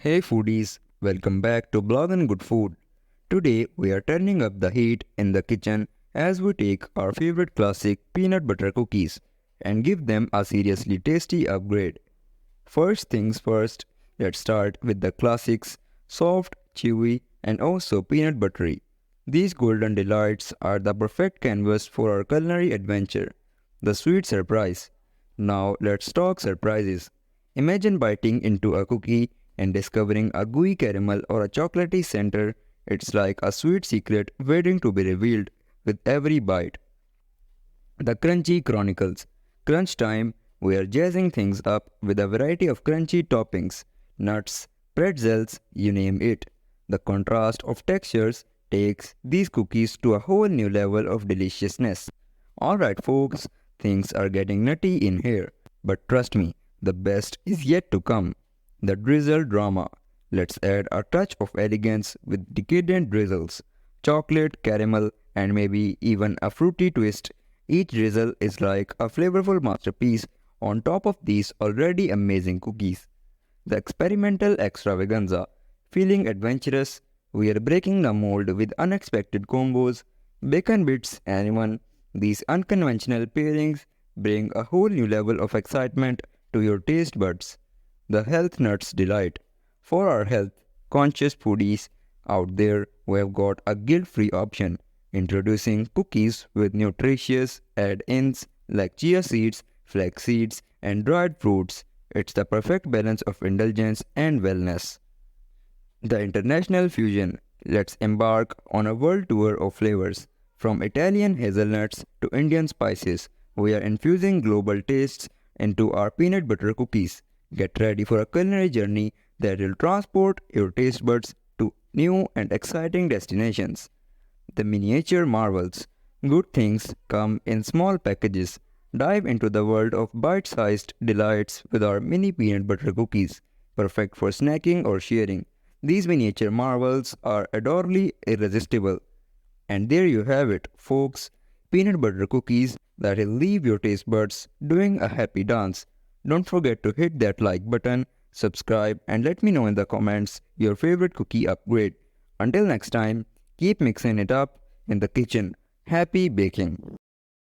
Hey foodies, welcome back to Bloggin Good Food. Today we are turning up the heat in the kitchen as we take our favorite classic peanut butter cookies and give them a seriously tasty upgrade. First things first, let's start with the classics, soft, chewy and also peanut buttery. These golden delights are the perfect canvas for our culinary adventure, the sweet surprise. Now let's talk surprises. Imagine biting into a cookie and discovering a gooey caramel or a chocolatey center. It's like a sweet secret waiting to be revealed with every bite. The Crunchy Chronicles. Crunch time, we are jazzing things up with a variety of crunchy toppings, nuts, pretzels, you name it. The contrast of textures takes these cookies to a whole new level of deliciousness. Alright, folks, things are getting nutty in here, but trust me, the best is yet to come. The drizzle drama. Let's add a touch of elegance with decadent drizzles, chocolate, caramel, and maybe even a fruity twist. Each drizzle is like a flavorful masterpiece on top of these already amazing cookies. The experimental extravaganza. Feeling adventurous, we are breaking the mold with unexpected combos, bacon bits, and one. These unconventional pairings bring a whole new level of excitement to your taste buds. The Health Nuts Delight. For our health conscious foodies out there, we have got a guilt-free option. Introducing cookies with nutritious add-ins like chia seeds, flax seeds, and dried fruits. It's the perfect balance of indulgence and wellness. The International Fusion. Let's embark on a world tour of flavors. From Italian hazelnuts to Indian spices, we are infusing global tastes into our peanut butter cookies. Get ready for a culinary journey that will transport your taste buds to new and exciting destinations. The miniature marvels. Good things come in small packages. Dive into the world of bite-sized delights with our mini peanut butter cookies, perfect for snacking or sharing. These miniature marvels are adorably irresistible. And there you have it, folks. Peanut butter cookies that will leave your taste buds doing a happy dance. Don't forget to hit that like button, subscribe, and let me know in the comments your favorite cookie upgrade. Until next time, keep mixing it up in the kitchen. Happy baking!